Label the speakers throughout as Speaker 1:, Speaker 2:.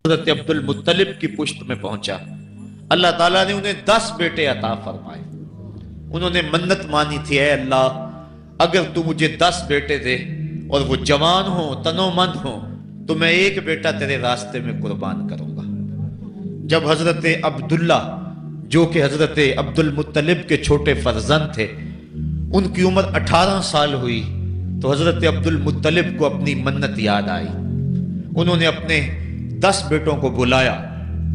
Speaker 1: حضرت عبد المطلب کی پشت میں پہنچا۔ اللہ تعالیٰ نے انہیں 10 بیٹے عطا فرمائے۔ انہوں نے منت مانی تھی، اے اللہ اگر تو مجھے 10 بیٹے دے اور وہ جوان ہوں، تنو مند ہوں، تو میں ایک بیٹا تیرے راستے میں قربان کروں گا۔ جب حضرت عبداللہ جو کہ حضرت عبد المطلب کے چھوٹے فرزند تھے، ان کی عمر 18 سال ہوئی تو حضرت عبد المطلب کو اپنی منت یاد آئی۔ انہوں نے اپنے 10 بیٹوں کو بلایا،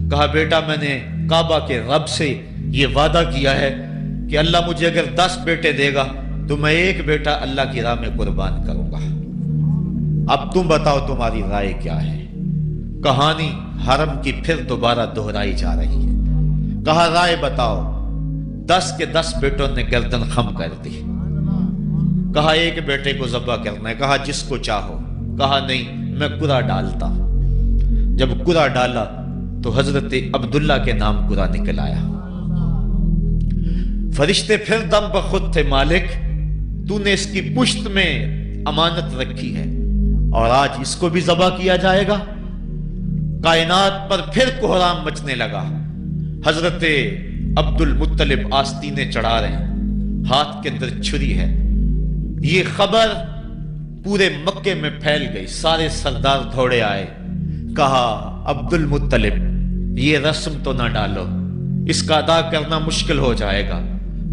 Speaker 1: کہا بیٹا میں نے کعبہ کے رب سے یہ وعدہ کیا ہے کہ اللہ مجھے اگر 10 بیٹے دے گا تو میں ایک بیٹا اللہ کی راہ میں قربان کروں گا۔ اب تم بتاؤ تمہاری رائے کیا ہے؟ کہانی حرم کی پھر دوبارہ دہرائی جا رہی ہے۔ کہا رائے بتاؤ۔ 10 کے 10 بیٹوں نے گردن خم کر دی۔ کہا ایک بیٹے کو ذبح کرنا ہے۔ کہا جس کو چاہو۔ کہا نہیں میں قرعہ ڈالتا ہوں۔ جب قرعہ ڈالا تو حضرت عبداللہ کے نام قرعہ نکل آیا۔ فرشتے پھر دم بخود تھے، مالک تو نے اس کی پشت میں امانت رکھی ہے اور آج اس کو بھی ذبح کیا جائے گا۔ کائنات پر پھر کوہرام مچنے لگا۔ حضرت عبد المطلب آستینیں چڑھا رہے ہیں، ہاتھ کے اندر چھری ہے۔ یہ خبر پورے مکے میں پھیل گئی، سارے سردار دوڑے آئے۔ کہا عبد المطلب یہ رسم تو نہ ڈالو، اس کا ادا کرنا مشکل ہو جائے گا۔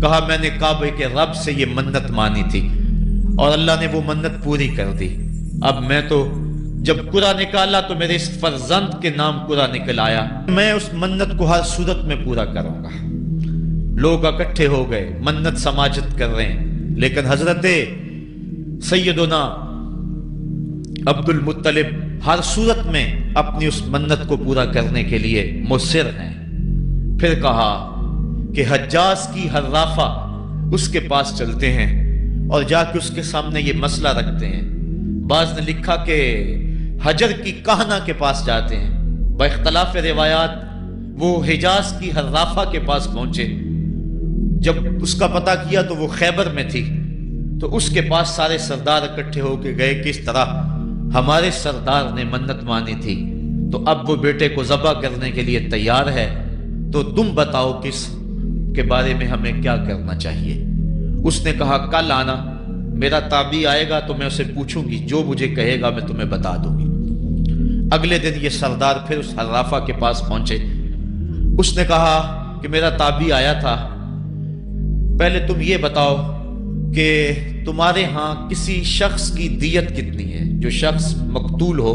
Speaker 1: کہا میں نے کعبے کے رب سے یہ منت مانی تھی اور اللہ نے وہ منت پوری کر دی۔ اب میں تو جب قرعہ نکالا تو میرے اس فرزند کے نام قرعہ نکل آیا، میں اس منت کو ہر صورت میں پورا کروں گا۔ لوگ اکٹھے ہو گئے، منت سماجت کر رہے ہیں، لیکن حضرت سیدنا عبد المطلب ہر صورت میں اپنی اس منت کو پورا کرنے کے لیے مصر ہیں۔ پھر کہا کہ حجاز کی حرافہ اس کے پاس چلتے ہیں اور جا کے اس کے سامنے یہ مسئلہ رکھتے ہیں۔ بعض نے لکھا کہ حجر کی کہنہ کے پاس جاتے ہیں۔ با اختلاف روایات وہ حجاز کی حرافہ کے پاس پہنچے۔ جب اس کا پتہ کیا تو وہ خیبر میں تھی، تو اس کے پاس سارے سردار اکٹھے ہو کے گئے کہ اس طرح ہمارے سردار نے منت مانی تھی تو اب وہ بیٹے کو ذبح کرنے کے لیے تیار ہے، تو تم بتاؤ کس کے بارے میں ہمیں کیا کرنا چاہیے۔ اس نے کہا کل آنا، میرا تابعی آئے گا تو میں اسے پوچھوں گی، جو مجھے کہے گا میں تمہیں بتا دوں گی۔ اگلے دن یہ سردار پھر اس حرافہ کے پاس پہنچے۔ اس نے کہا کہ میرا تابعی آیا تھا، پہلے تم یہ بتاؤ کہ تمہارے ہاں کسی شخص کی دیت کتنی ہے؟ جو شخص مقتول ہو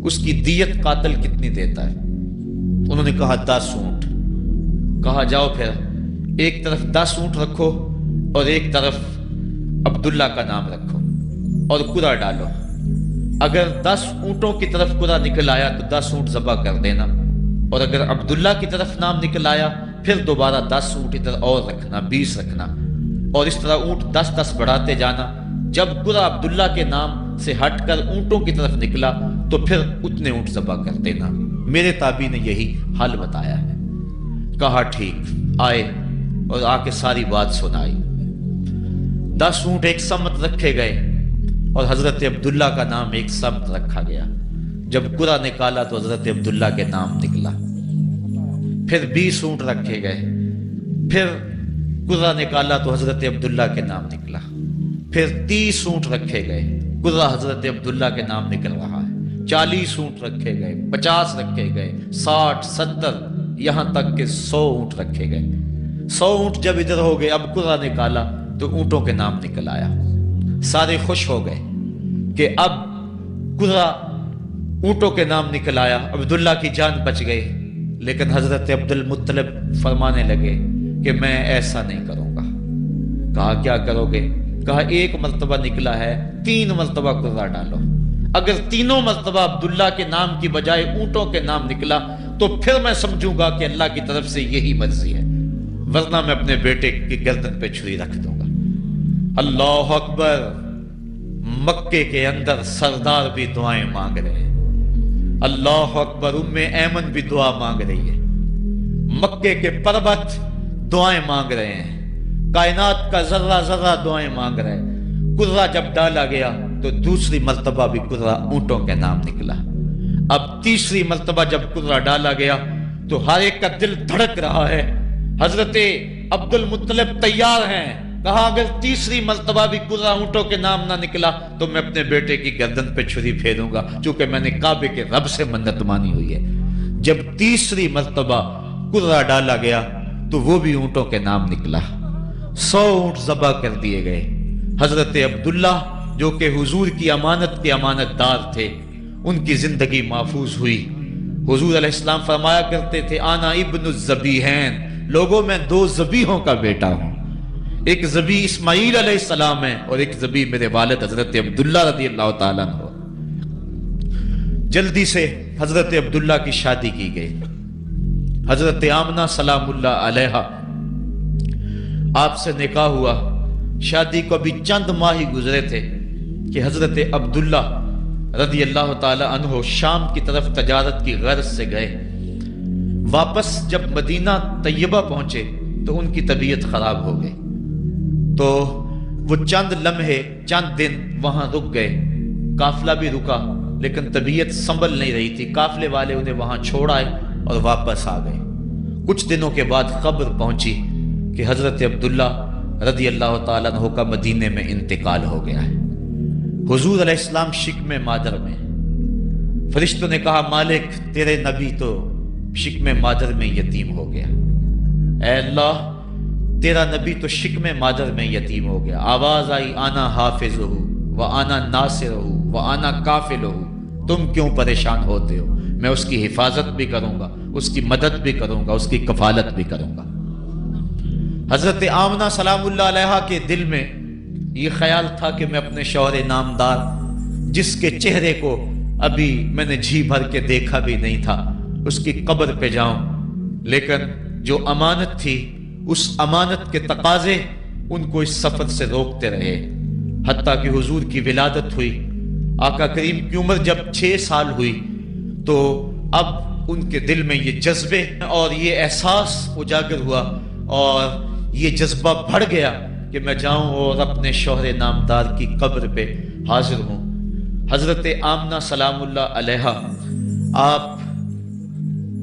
Speaker 1: اس کی دیت قاتل کتنی دیتا ہے؟ انہوں نے کہا 10 اونٹ۔ کہا جاؤ پھر ایک طرف 10 اونٹ رکھو اور ایک طرف عبداللہ کا نام رکھو اور قرعہ ڈالو۔ اگر 10 اونٹوں کی طرف قرعہ نکل آیا تو 10 اونٹ ذبح کر دینا، اور اگر عبداللہ کی طرف نام نکل آیا پھر دوبارہ 10 اونٹ ادھر اور رکھنا، 20 رکھنا، اور اس طرح اونٹ 10-10 بڑھاتے جانا۔ جب قرعہ عبداللہ کے نام سے ہٹ کر اونٹوں کی طرف نکلا تو پھر اتنے اونٹ ذبح کر دینا۔ میرے تابعی نے یہی حل بتایا ہے۔ کہا ٹھیک۔ آئے اور آ کے ساری بات سنائی۔ 10 اونٹ ایک سمت رکھے گئے اور حضرت عبداللہ کا نام ایک سمت رکھا گیا۔ جب قرعہ نکالا تو حضرت عبداللہ کے نام نکلا۔ پھر 20 اونٹ رکھے گئے، پھر قرعہ نکالا تو حضرت عبداللہ کے نام نکلا۔ پھر 30 اونٹ رکھے گئے، قرعہ حضرت عبداللہ کے نام نکل رہا ہے۔ 40 اونٹ رکھے گئے، 50 رکھے گئے، 60، 70، یہاں تک کہ 100 اونٹ رکھے گئے۔ 100 اونٹ جب ادھر ہو گئے، اب قرعہ نکالا تو اونٹوں کے نام نکل آیا۔ سارے خوش ہو گئے کہ اب قرعہ اونٹوں کے نام نکل آیا، عبداللہ کی جان بچ گئی۔ لیکن حضرت عبد المطلب فرمانے لگے کہ میں ایسا نہیں کروں گا۔ کہا کیا کرو گے؟ کہا ایک مرتبہ نکلا ہے، 3 مرتبہ قرعہ ڈالو۔ اگر تینوں مرتبہ عبداللہ کے نام کی بجائے اونٹوں کے نام نکلا تو پھر میں سمجھوں گا کہ اللہ کی طرف سے یہی مرضی ہے، ورنہ میں اپنے بیٹے کی گردن پہ چھری رکھ دوں گا۔ اللہ اکبر! مکے کے اندر سردار بھی دعائیں مانگ رہے ہیں۔ اللہ اکبر! ام ایمن بھی دعا مانگ رہی ہے، مکے کے پربت دعائیں مانگ رہے ہیں، کائنات کا ذرہ ذرہ دعائیں مانگ رہے ہیں۔ قرعہ جب ڈالا گیا تو دوسری مرتبہ بھی قرعہ اونٹوں کے نام نکلا۔ اب تیسری مرتبہ جب کرہ ڈالا گیا تو ہر ایک کا دل دھڑک رہا ہے. حضرت عبد المطلب تیار ہیں. کہا اگر تیسری مرتبہ بھی کرہ اونٹوں کے نام نہ نکلا تو میں اپنے بیٹے کی گردن پہ چھری پھیروں گا، چونکہ میں نے کعبے کے رب سے منت مانی ہوئی ہے. جب تیسری مرتبہ کرہ ڈالا گیا تو وہ بھی اونٹوں کے نام نکلا. 100 اونٹ ذبح کر دیے گئے. حضرت عبداللہ جو کہ حضور کی امانت کے امانت دار تھے، ان کی زندگی محفوظ ہوئی. حضور علیہ السلام فرمایا کرتے تھے انا ابن الذبیحین، لوگوں میں 2 ذبیحوں کا بیٹا ہوں. ایک ذبیح اسماعیل علیہ السلام ہے اور ایک ذبیح میرے والد حضرت عبداللہ رضی اللہ تعالیٰ عنہ. جلدی سے حضرت عبداللہ کی شادی کی گئی. حضرت آمنہ سلام اللہ علیہا آپ سے نکاح ہوا. شادی کو ابھی چند ماہ ہی گزرے تھے کہ حضرت عبداللہ رضی اللہ تعالی عنہ شام کی طرف تجارت کی غرض سے گئے. واپس جب مدینہ طیبہ پہنچے تو ان کی طبیعت خراب ہو گئی. تو وہ چند لمحے چند دن وہاں رک گئے. قافلہ بھی رکا لیکن طبیعت سنبھل نہیں رہی تھی. قافلے والے انہیں وہاں چھوڑ آئے اور واپس آ گئے. کچھ دنوں کے بعد خبر پہنچی کہ حضرت عبداللہ رضی اللہ تعالیٰ عنہ کا مدینے میں انتقال ہو گیا ہے. حضور علیہ السلام شکم مادر میں. فرشتوں نے کہا مالک تیرے نبی تو شکم مادر میں یتیم ہو گیا. اے اللہ تیرا نبی تو شکم مادر میں یتیم ہو گیا. آواز آئی آنا حافظہ و آنا ناصرہ و آنا کافلہ. تم کیوں پریشان ہوتے ہو؟ میں اس کی حفاظت بھی کروں گا، اس کی مدد بھی کروں گا، اس کی کفالت بھی کروں گا. حضرت آمنہ سلام اللہ علیہا کے دل میں یہ خیال تھا کہ میں اپنے شوہر نامدار جس کے چہرے کو ابھی میں نے جی بھر کے دیکھا بھی نہیں تھا اس کی قبر پہ جاؤں. لیکن جو امانت تھی اس امانت کے تقاضے ان کو اس سفر سے روکتے رہے. حتیٰ کہ حضور کی ولادت ہوئی. آقا کریم کی عمر جب 6 سال ہوئی تو اب ان کے دل میں یہ جذبے اور یہ احساس اجاگر ہوا اور یہ جذبہ بڑھ گیا کہ میں جاؤں اور اپنے شوہر نامدار کی قبر پہ حاضر ہوں. حضرت آمنہ سلام اللہ علیہا آپ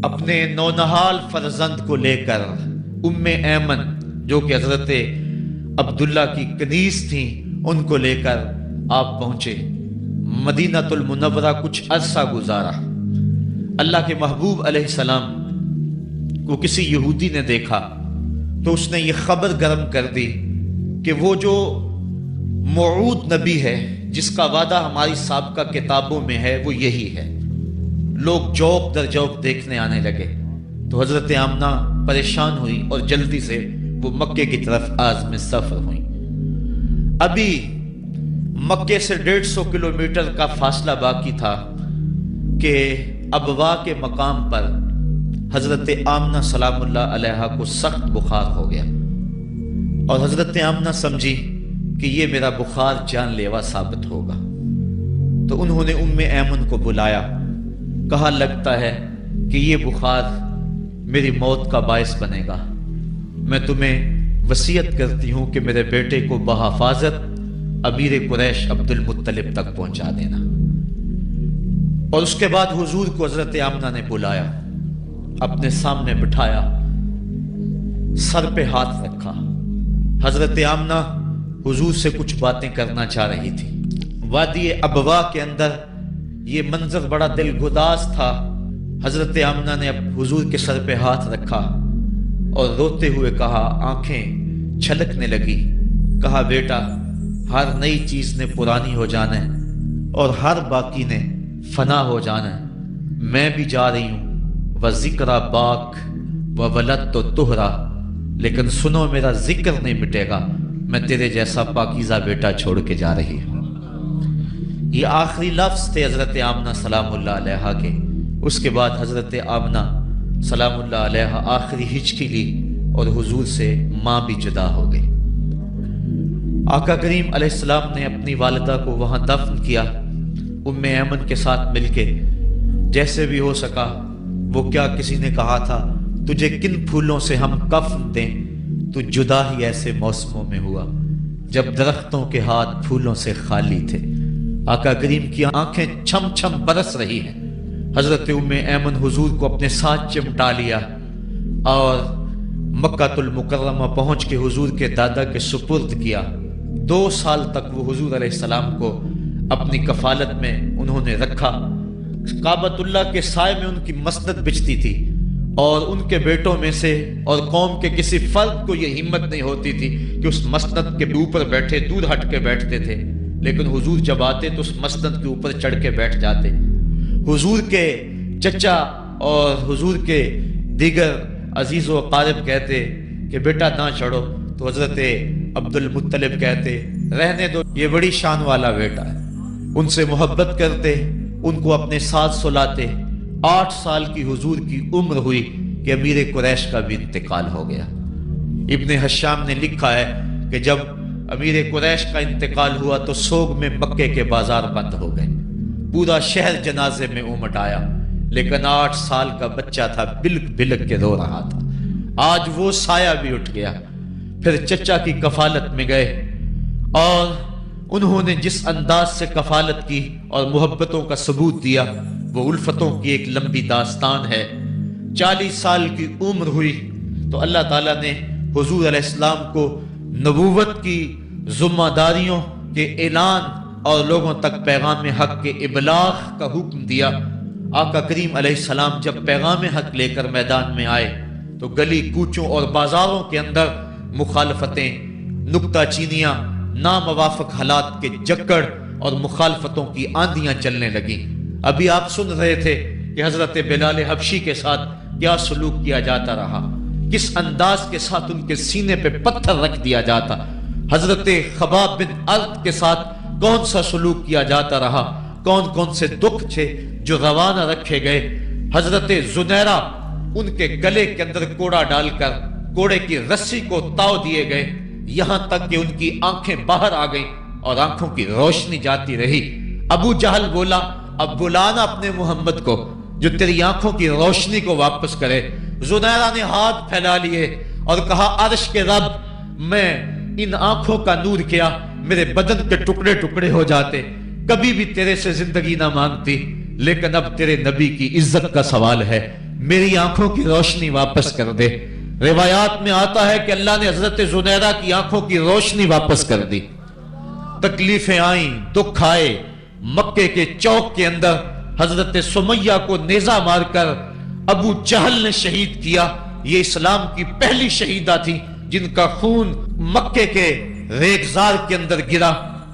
Speaker 1: اپنے نونہال فرزند کو لے کر ام ایمن جو کہ حضرت عبداللہ کی کنیز تھیں ان کو لے کر آپ پہنچے. مدینہ المنورہ کچھ عرصہ گزارا. اللہ کے محبوب علیہ السلام کو کسی یہودی نے دیکھا تو اس نے یہ خبر گرم کر دی کہ وہ جو موعود نبی ہے جس کا وعدہ ہماری سابقہ کتابوں میں ہے وہ یہی ہے. لوگ جوق در جوق دیکھنے آنے لگے. تو حضرت آمنہ پریشان ہوئی اور جلدی سے وہ مکے کی طرف عازم سفر ہوئی. ابھی مکے سے 150 کلومیٹر کا فاصلہ باقی تھا کہ ابوا کے مقام پر حضرت آمنہ سلام اللہ علیہا کو سخت بخار ہو گیا اور حضرت آمنہ سمجھی کہ یہ میرا بخار جان لیوا ثابت ہوگا. تو انہوں نے ام ایمن کو بلایا. کہا لگتا ہے کہ یہ بخار میری موت کا باعث بنے گا. میں تمہیں وصیت کرتی ہوں کہ میرے بیٹے کو بحفاظت امیر قریش عبد المطلب تک پہنچا دینا. اور اس کے بعد حضور کو حضرت آمنہ نے بلایا، اپنے سامنے بٹھایا، سر پہ ہاتھ رکھا. حضرت آمنہ حضور سے کچھ باتیں کرنا چاہ رہی تھی. وادی ابوا کے اندر یہ منظر بڑا دل گداز تھا. حضرت آمنہ نے حضور کے سر پہ ہاتھ رکھا اور روتے ہوئے کہا، آنکھیں چھلکنے لگی. کہا بیٹا ہر نئی چیز نے پرانی ہو جانا ہے اور ہر باقی نے فنا ہو جانا ہے. میں بھی جا رہی ہوں وذکر باک و ولد تو تہرا، لیکن سنو میرا ذکر نہیں مٹے گا. میں تیرے جیسا پاکیزہ بیٹا چھوڑ کے جا رہی ہوں. یہ آخری لفظ تھے حضرت آمنہ سلام اللہ علیہا کے. اس کے بعد حضرت آمنہ سلام اللہ علیہا آخری ہچکی لی اور حضور سے ماں بھی جدا ہو گئی. آقا کریم علیہ السلام نے اپنی والدہ کو وہاں دفن کیا ام ایمن کے ساتھ مل کے. جیسے بھی ہو سکا. وہ کیا کسی نے کہا تھا تجھے کن پھولوں سے ہم کفن دیں، تو جدا ہی ایسے موسموں میں ہوا جب درختوں کے ہاتھ پھولوں سے خالی تھے. آقا کریم کی آنکھیں چھم چھم برس رہی ہیں. حضرت ام ایمن حضور کو اپنے ساتھ چمٹا لیا اور مکہ المکرمہ پہنچ کے حضور کے دادا کے سپرد کیا۔ 2 سال تک وہ حضور علیہ السلام کو اپنی کفالت میں انہوں نے رکھا۔ کعبۃ اللہ کے سائے میں ان کی مسند بچتی تھی اور ان کے بیٹوں میں سے اور قوم کے کسی فرد کو یہ ہمت نہیں ہوتی تھی کہ اس مسند کے اوپر بیٹھے، دور ہٹ کے بیٹھتے تھے، لیکن حضور جب آتے تو اس مسند کے اوپر چڑھ کے بیٹھ جاتے۔ حضور کے چچا اور حضور کے دیگر عزیز و اقارب کہتے کہ بیٹا نہ چڑھو، تو حضرت عبد المطلب کہتے رہنے دو، یہ بڑی شان والا بیٹا ہے۔ ان سے محبت کرتے، ان کو اپنے ساتھ سلاتے۔ 8 سال کی حضور کی عمر ہوئی کہ امیر قریش کا بھی انتقال ہو گیا۔ ابن حشام نے لکھا ہے کہ جب امیر قریش کا انتقال ہوا تو سوگ میں مکے کے بازار بند ہو گئے، پورا شہر جنازے میں امٹ آیا، لیکن 8 سال کا بچہ تھا، بلک بلک کے رو رہا تھا۔ آج وہ سایہ بھی اٹھ گیا۔ پھر چچا کی کفالت میں گئے اور انہوں نے جس انداز سے کفالت کی اور محبتوں کا ثبوت دیا وہ الفتوں کی ایک لمبی داستان ہے۔ 40 سال کی عمر ہوئی تو اللہ تعالیٰ نے حضور علیہ السلام کو نبوت کی ذمہ داریوں کے اعلان اور لوگوں تک پیغام حق کے ابلاغ کا حکم دیا۔ آقا کریم علیہ السلام جب پیغام حق لے کر میدان میں آئے تو گلی کوچوں اور بازاروں کے اندر مخالفتیں، نکتہ چینیاں، ناموافق حالات کے جکڑ اور مخالفتوں کی آندیاں چلنے لگیں۔ ابھی آپ سن رہے تھے کہ حضرت بلال حبشی کے ساتھ کیا سلوک کیا جاتا رہا، کس انداز کے ساتھ ان کے سینے پہ پتھر رکھ دیا جاتا۔ حضرت خباب بن ارد کے ساتھ کون سا سلوک کیا جاتا رہا، کون کون سے دکھ تھے جو روانہ رکھے گئے۔ حضرت زنیرہ ان کے گلے کے اندر کوڑا ڈال کر کوڑے کی رسی کو تاؤ دیے گئے، یہاں تک کہ ان کی آنکھیں باہر آ گئیں اور آنکھوں کی روشنی جاتی رہی۔ ابو جہل بولا اب بلانا اپنے محمد کو جو تیری آنکھوں کی روشنی کو واپس کرے۔ زنیرہ نے ہاتھ پھیلا لیے اور کہا عرش کے رب، میں ان آنکھوں کا نور کیا میرے بدن کے ٹکڑے ٹکڑے ہو جاتے، کبھی بھی تیرے سے زندگی نہ مانگتی، لیکن اب تیرے نبی کی عزت کا سوال ہے، میری آنکھوں کی روشنی واپس کر دے۔ روایات میں آتا ہے کہ اللہ نے حضرت زنیرہ کی آنکھوں کی روشنی واپس کر دی۔ تکلیفیں آئیں، دکھ آئے۔ مکے کے چوک کے اندر حضرت سمیہ کو نیزہ مار کر ابو جہل نے شہید کیا۔ یہ اسلام کی پہلی شہیدہ تھی جن کا خون مکے کے ریگزار کے اندر گرا۔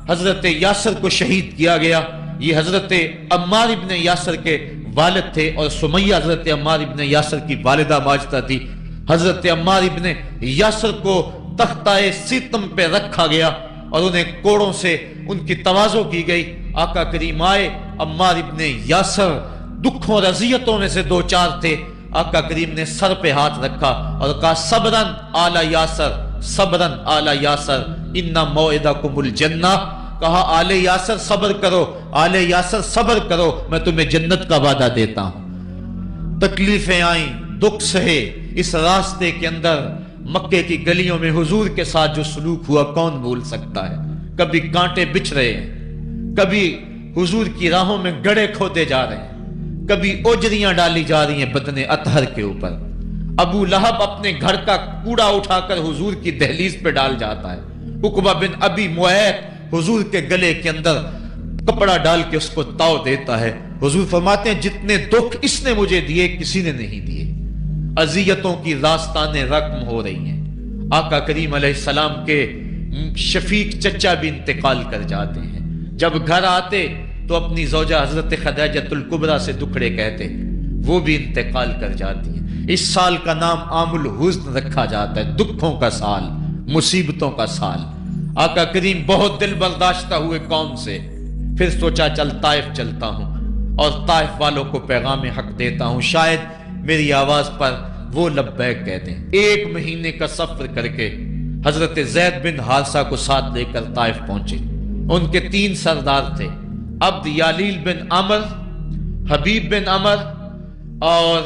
Speaker 1: حضرت یاسر کو شہید کیا گیا۔ یہ حضرت عمار ابن یاسر کے والد تھے اور سمیہ حضرت عمار ابن یاسر کی والدہ ماجدہ تھی۔ حضرت عمار ابن یاسر کو تختہ ستم پہ رکھا گیا اور انہیں کوڑوں سے ان کی تواضع کی گئی۔ آقا کریم آئے، عمار ابن یاسر دکھوں اور اذیتوں میں سے 2-4 تھے۔ آقا کریم نے سر پہ ہاتھ رکھا اور کہا صبرن آل یاسر، صبرن آل یاسر ان موعدکم الجنہ۔ کہا آل یاسر صبر کرو، آل یاسر صبر کرو، میں تمہیں جنت کا وعدہ دیتا ہوں۔ تکلیفیں آئیں، دکھ سہے۔ اس راستے کے اندر مکے کی گلیوں میں حضور کے ساتھ جو سلوک ہوا کون بھول سکتا ہے۔ کبھی کانٹے بچھ رہے ہیں، کبھی حضور کی راہوں میں گڑھے کھودے جا رہے ہیں، کبھی اوجریاں ڈالی جا رہی ہیں بدن اطہر کے اوپر۔ ابو لہب اپنے گھر کا کوڑا اٹھا کر حضور کی دہلیز پہ ڈال جاتا ہے۔ عقبہ بن ابی معیط حضور کے گلے کے اندر کپڑا ڈال کے اس کو تاؤ دیتا ہے۔ حضور فرماتے ہیں جتنے دکھ اس نے مجھے دیے کسی نے نہیں دیے۔ اذیتوں کی داستانیں رقم ہو رہی ہیں۔ آقا کریم علیہ السلام کے شفیق چچا بھی انتقال کر جاتے ہیں۔ جب گھر آتے تو اپنی زوجہ حضرت خدیجہ الکبریٰ سے دکھڑے کہتے، وہ بھی انتقال کر جاتی ہیں۔ اس سال کا نام عام الحزن رکھا جاتا ہے، دکھوں کا سال، مصیبتوں کا سال۔ آقا کریم بہت دل برداشتہ ہوئے قوم سے، پھر سوچا چل طائف چلتا ہوں اور طائف والوں کو پیغام حق دیتا ہوں، شاید میری آواز پر وہ لبیک کہہ دیں۔ 1 مہینے کا سفر کر کے حضرت زید بن حارثہ کو ساتھ لے کر طائف پہنچے۔ ان کے 3 سردار تھے، عبد یالیل بن عمر، حبیب بن عمر اور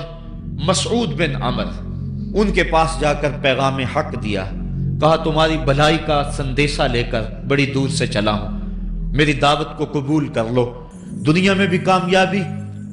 Speaker 1: مسعود بن عمر۔ ان کے پاس جا کر پیغام حق دیا، کہا تمہاری بھلائی کا سندیشہ لے کر بڑی دور سے چلا ہوں، میری دعوت کو قبول کر لو، دنیا میں بھی کامیابی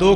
Speaker 1: 2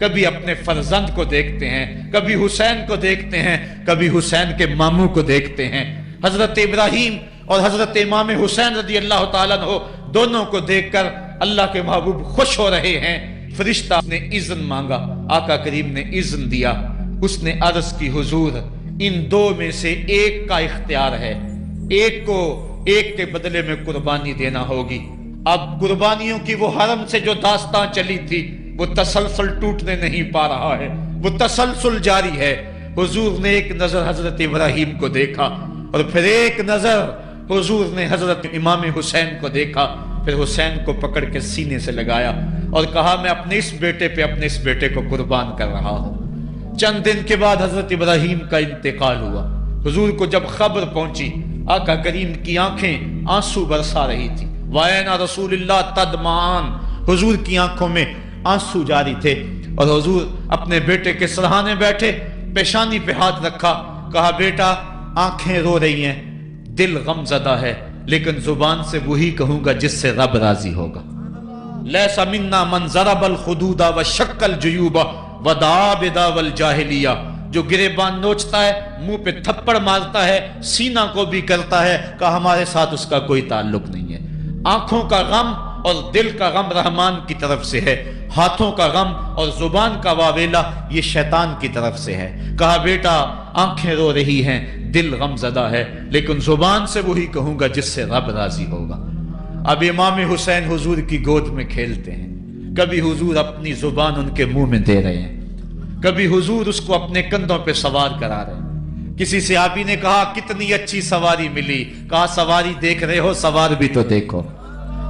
Speaker 1: کبھی اپنے فرزند کو دیکھتے ہیں، کبھی حسین کو دیکھتے ہیں، کبھی حسین کے ماموں کو دیکھتے ہیں۔ حضرت ابراہیم اور حضرت امام حسین رضی اللہ تعالیٰ عنہ دونوں کو دیکھ کر اللہ کے محبوب خوش ہو رہے ہیں۔ فرشتہ نے اذن مانگا، آقا کریم نے اذن دیا۔ اس نے عرض کی حضور ان دو میں سے ایک کا اختیار ہے، ایک کو ایک کے بدلے میں قربانی دینا ہوگی۔ اب قربانیوں کی وہ حرم سے جو داستان چلی تھی وہ تسلسل ٹوٹنے نہیں پا رہا ہے، وہ تسلسل جاری ہے۔ حضور نے ایک نظر حضرت ابراہیم کو دیکھا اور پھر ایک نظر حضور نے حضرت امام حسین کو دیکھا، پھر حسین کو پکڑ کے سینے سے لگایا اور کہا میں اپنے اس بیٹے کو قربان کر رہا ہوں۔ چند دن کے بعد حضرت ابراہیم کا انتقال ہوا۔ حضور کو جب خبر پہنچی، آقا کریم کی آنکھیں آنسو برسا رہی تھی۔ وَأَيْنَ رسول اللہ تدمعان، حضور کی آنکھوں میں آنسو جاری تھے اور حضور اپنے بیٹے کے سرہانے بیٹھے، پیشانی پہ ہاتھ رکھا، کہا بیٹا آنکھیں رو رہی ہیں، دل غم زدہ ہے، لیکن زبان سے وہی کہوں گا جس سے رب راضی ہوگا۔ لَيْسَ مِنَّا مَنْ ضَرَبَ الْخُدُودَ وَشَقَّ الْجُيُوبَ وَدَعَا بِدَعْوَى الْجَاهِلِيَّةِ، جو گریبان نوچتا ہے، منہ پہ تھپڑ مارتا ہے، سینہ کو بھی کرتا ہے، کہ ہمارے ساتھ اس کا کوئی تعلق نہیں ہے۔ آنکھوں کا غم اور دل کا غم رحمان کی طرف سے ہے، ہاتھوں کا غم اور زبان کا واویلا یہ شیطان کی طرف سے ہے۔ کہا بیٹا آنکھیں رو رہی ہیں، دل غم زدہ ہے، لیکن زبان سے وہی کہوں گا جس سے رب راضی ہوگا۔ اب امام حسین حضور کی گود میں کھیلتے ہیں، کبھی حضور اپنی زبان ان کے منہ میں دے رہے ہیں، کبھی حضور اس کو اپنے کندھوں پہ سوار کرا رہے ہیں۔ کسی صحابی نے کہا کتنی اچھی سواری ملی، کہا سواری دیکھ رہے ہو سوار بھی تو دیکھو۔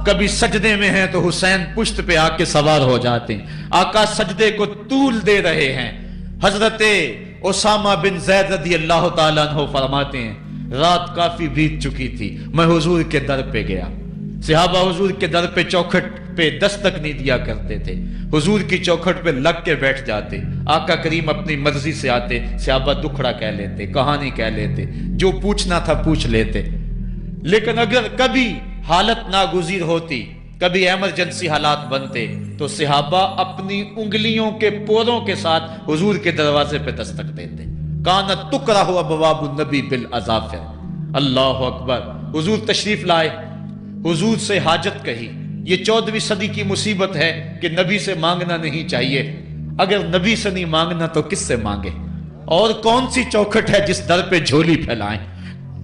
Speaker 1: کبھی سجدے میں ہیں تو حسین پشت پہ آ کے سوار ہو جاتے ہیں، آقا سجدے کو طول دے رہے ہیں۔ حضرت اسامہ بن زید رضی اللہ تعالیٰ عنہ فرماتے ہیں رات کافی بیت چکی تھی، میں حضور کے در پہ گیا۔ صحابہ حضور کے در پہ چوکھٹ پہ دستک نہیں دیا کرتے تھے، حضور کی چوکھٹ پہ لگ کے بیٹھ جاتے، آقا کریم اپنی مرضی سے آتے، صحابہ دکھڑا کہہ لیتے، کہانی کہہ لیتے، جو پوچھنا تھا پوچھ لیتے۔ لیکن اگر کبھی حالت ناگزیر ہوتی، کبھی ایمرجنسی حالات بنتے، تو صحابہ اپنی انگلیوں کے پوروں کے ساتھ حضور کے دروازے پہ دستک دیتے۔ کانت تکرہ ابواب النبی بالاظافر، اللہ اکبر۔ حضور تشریف لائے، حضور سے حاجت کہی۔ یہ 14ویں صدی کی مصیبت ہے کہ نبی سے مانگنا نہیں چاہیے، اگر نبی سے نہیں مانگنا تو کس سے مانگے؟ اور کون سی چوکھٹ ہے جس در پہ جھولی پھیلائیں؟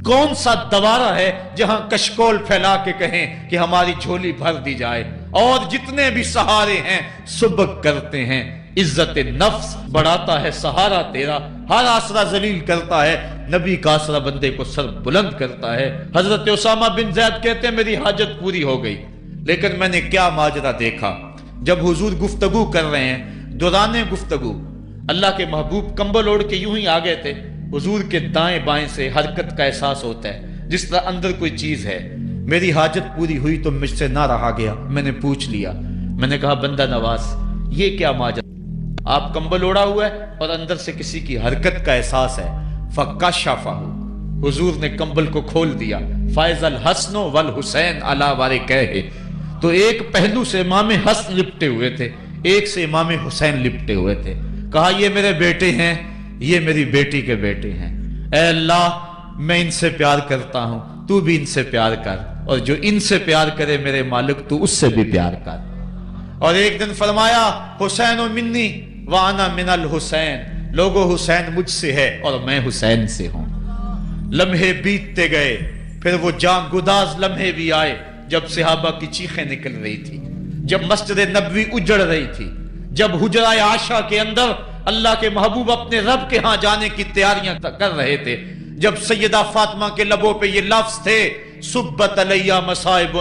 Speaker 1: کون سا دوارہ ہے جہاں کشکول پھیلا کے کہیں کہ ہماری جھولی بھر دی جائے؟ اور جتنے بھی سہارے ہیں سبک کرتے ہیں، عزت نفس بڑھاتا ہے سہارا تیرا، ہر آسرا ذلیل کرتا ہے، نبی کا آسرا بندے کو سر بلند کرتا ہے۔ حضرت اسامہ بن زید کہتے ہیں میری حاجت پوری ہو گئی، لیکن میں نے کیا ماجرا دیکھا۔ جب حضور گفتگو کر رہے ہیں، دوران گفتگو اللہ کے محبوب کمبل اوڑھ کے یوں ہی آ گئے تھے، حضور کے دائیں بائیں سے حرکت کا احساس ہوتا ہے جس طرح اندر کوئی چیز ہے۔ میری حاجت پوری ہوئی تو مجھ سے نہ رہا گیا، میں نے پوچھ لیا، میں نے کہا بندہ نواز یہ کیا ماجرا؟ آپ کمبل اوڑھا ہوا ہے اور اندر سے کسی کی حرکت کا احساس ہے۔ فکشفہ، حضور نے کمبل کو کھول دیا۔ فائز الحسن والحسین علی وارکیہ، تو ایک پہلو سے امام حسن لپٹے ہوئے تھے، ایک سے امام حسین لپٹے ہوئے تھے۔ کہا یہ میرے بیٹے ہیں، یہ میری بیٹی کے بیٹے ہیں، اے اللہ میں ان سے پیار کرتا ہوں، تو بھی ان سے پیار کر، اور جو ان سے پیار کرے میرے مالک تو اس سے بھی پیار کر۔ اور ایک دن فرمایا حسین منی وانا من الحسین، لوگو حسین مجھ سے ہے اور میں حسین سے ہوں۔ لمحے بیتتے گئے، پھر وہ جاں گداز لمحے بھی آئے جب صحابہ کی چیخیں نکل رہی تھی، جب مسجد نبوی اجڑ رہی تھی، جب حجرہ عائشہ کے اندر اللہ کے محبوب اپنے رب کے ہاں جانے کی تیاریاں کر رہے تھے، جب سیدہ فاطمہ کے لبوں پہ یہ لفظ تھے سبت علیہ مصائب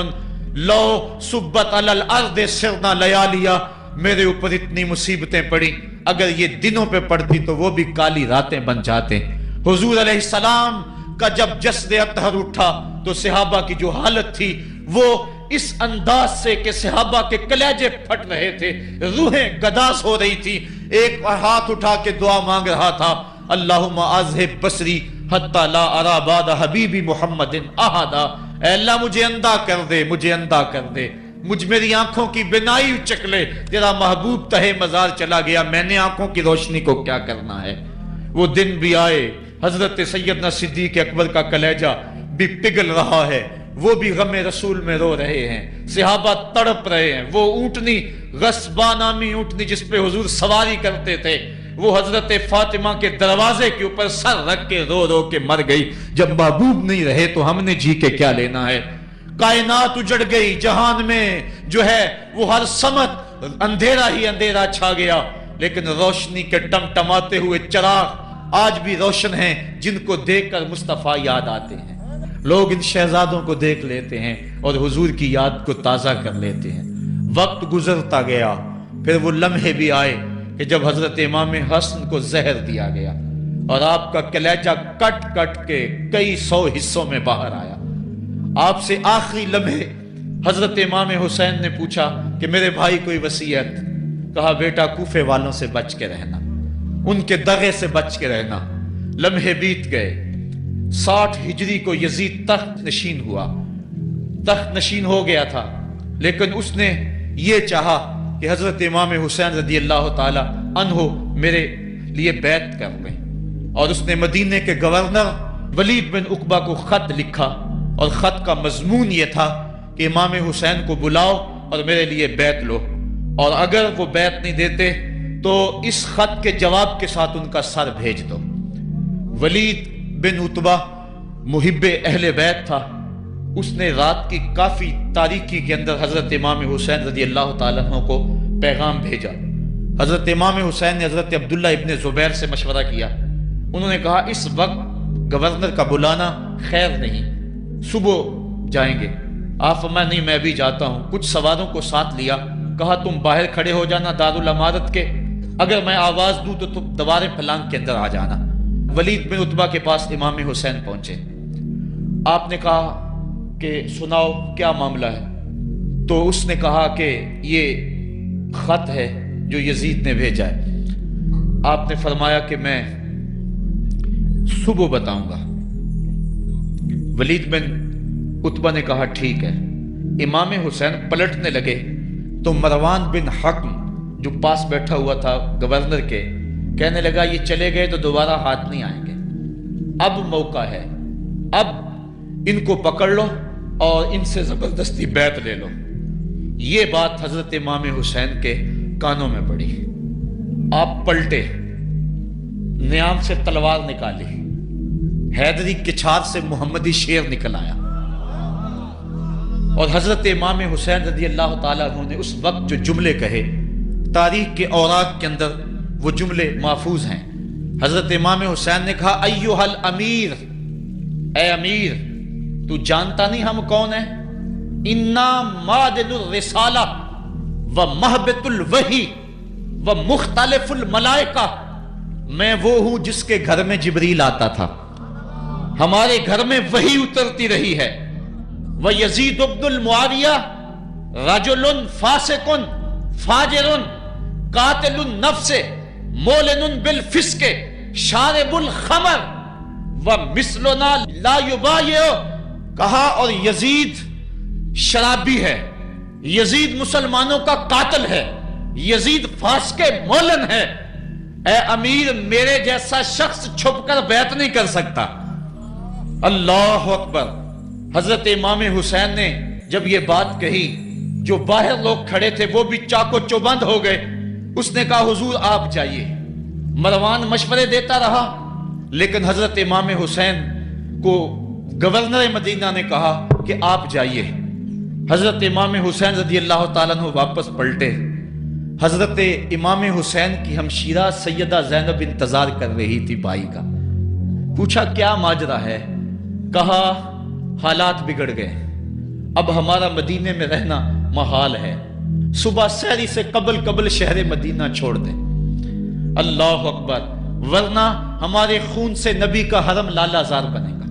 Speaker 1: لو سبت علی الارض سرنا لیالیا، میرے اوپر اتنی مصیبتیں پڑی، اگر یہ دنوں پہ پڑتی تو وہ بھی کالی راتیں بن جاتے۔ حضور علیہ السلام کا جب جسد اطہر اٹھا تو صحابہ کی جو حالت تھی وہ اس انداز سے کہ صحابہ کے کلیجے پھٹ رہے تھے، روحیں گداس ہو رہی تھی۔ ایک ہاتھ اٹھا کے دعا مانگ رہا تھا، اللہم اذہب بصری حتی لا ارا بعد حبیبی محمد احدا، اے اللہ مجھے اندھا کر دے، مجھے اندھا کر دے، مجھ میری آنکھوں کی بینائی اچک لے، تیرا محبوب تہے مزار چلا گیا، میں نے آنکھوں کی روشنی کو کیا کرنا ہے۔ وہ دن بھی آئے، حضرت سیدنا صدیق اکبر کا کلیجہ بھی پگھل رہا ہے، وہ بھی غم رسول میں رو رہے ہیں، صحابہ تڑپ رہے ہیں۔ وہ اونٹنی، غصبہ نامی اونٹنی جس پہ حضور سواری کرتے تھے، وہ حضرت فاطمہ کے دروازے کے اوپر سر رکھ کے رو رو کے مر گئی۔ جب محبوب نہیں رہے تو ہم نے جی کے کیا لینا ہے۔ کائنات اجڑ گئی، جہان میں جو ہے وہ ہر سمت اندھیرا ہی اندھیرا چھا گیا، لیکن روشنی کے ٹمٹماتے ہوئے چراغ آج بھی روشن ہیں، جن کو دیکھ کر مصطفیٰ یاد آتے ہیں۔ لوگ ان شہزادوں کو دیکھ لیتے ہیں اور حضور کی یاد کو تازہ کر لیتے ہیں۔ وقت گزرتا گیا، پھر وہ لمحے بھی آئے کہ جب حضرت امام حسن کو زہر دیا گیا اور آپ کا کلیجہ کٹ کٹ کے کئی سو حصوں میں باہر آیا۔ آپ سے آخری لمحے حضرت امام حسین نے پوچھا کہ میرے بھائی کوئی وصیت؟ کہا بیٹا کوفے والوں سے بچ کے رہنا، ان کے دغے سے بچ کے رہنا۔ لمحے بیت گئے، 60 ہجری کو یزید تخت نشین ہوا، تخت نشین ہو گیا تھا، لیکن اس نے یہ چاہا کہ حضرت امام حسین رضی اللہ تعالی عنہ میرے لیے بیعت کر لیں، اور اس نے مدینے کے گورنر ولید بن عقبہ کو خط لکھا، اور خط کا مضمون یہ تھا کہ امام حسین کو بلاؤ اور میرے لیے بیعت لو، اور اگر وہ بیعت نہیں دیتے تو اس خط کے جواب کے ساتھ ان کا سر بھیج دو۔ ولید بن عتبہ محب اہل بیت تھا، اس نے رات کی کافی تاریکی کے اندر حضرت امام حسین رضی اللہ تعالیٰ عنہ کو پیغام بھیجا۔ حضرت امام حسین نے حضرت عبداللہ ابن زبیر سے مشورہ کیا، انہوں نے کہا اس وقت گورنر کا بلانا خیر نہیں، صبح جائیں گے۔ آپ فرمایا نہیں میں بھی جاتا ہوں۔ کچھ سواروں کو ساتھ لیا، کہا تم باہر کھڑے ہو جانا دارالامارت کے، اگر میں آواز دوں تو تم دوارے پھلانگ کے اندر آ جانا۔ ولید بن عتبہ کے پاس امام حسین پہنچے، آپ نے کہا کہ سناؤ کیا معاملہ ہے؟ تو اس نے کہا کہ یہ خط ہے جو یزید نے بھیجا ہے۔ آپ نے فرمایا کہ میں صبح بتاؤں گا۔ ولید بن عتبہ نے کہا ٹھیک ہے۔ امام حسین پلٹنے لگے تو مروان بن حکم جو پاس بیٹھا ہوا تھا گورنر کے، کہنے لگا یہ چلے گئے تو دوبارہ ہاتھ نہیں آئیں گے، اب موقع ہے، اب ان کو پکڑ لو اور ان سے زبردستی بیعت لے لو۔ یہ بات حضرت امام حسین کے کانوں میں پڑی، آپ پلٹے، نیام سے تلوار نکالی، حیدری کچھار سے محمدی شیر نکل آیا، اور حضرت امام حسین رضی اللہ تعالیٰ عنہ نے اس وقت جو جملے کہے، تاریخ کے اوراق کے اندر وہ جملے محفوظ ہیں۔ حضرت امام حسین نے کہا ایھا الامیر، اے امیر تو جانتا نہیں ہم کون ہیں؟ انا معدن الرسالہ و محبت الوحی و مختلف الملائکہ، میں وہ ہوں جس کے گھر میں جبریل آتا تھا، ہمارے گھر میں وحی اترتی رہی ہے۔ وَيَزِيدُ بْنُ الْمُعَاوِيَةِ رَجُلٌ فَاسِقٌ فَاجِرٌ قَاتِلُ النَّفْسِ مُعْلِنٌ بِالْفِسْقِ شَارِبُ الْخَمْرِ وَمِثْلُنَا لَا يُبَايِعُ، کہا اور یزید شرابی ہے، یزید مسلمانوں کا قاتل ہے، یزید فاسق مولن ہے۔ اے امیر میرے جیسا شخص چھپ کر بیعت نہیں کر سکتا۔ اللہ اکبر۔ حضرت امام حسین نے جب یہ بات کہی، جو باہر لوگ کھڑے تھے وہ بھی چاقو چوبند ہو گئے۔ اس نے کہا حضور آپ جائیے۔ مروان مشورے دیتا رہا، لیکن حضرت امام حسین کو گورنر مدینہ نے کہا کہ آپ جائیے۔ حضرت امام حسین رضی اللہ تعالیٰ عنہ واپس پلٹے۔ حضرت امام حسین کی ہمشیرہ سیدہ زینب انتظار کر رہی تھی بھائی کا۔ پوچھا کیا ماجرا ہے؟ کہا حالات بگڑ گئے، اب ہمارا مدینے میں رہنا محال ہے، صبح سحری سے قبل شہر مدینہ چھوڑ دیں۔ اللہ اکبر، ورنہ ہمارے خون سے نبی کا حرم لالا زار بنے گا۔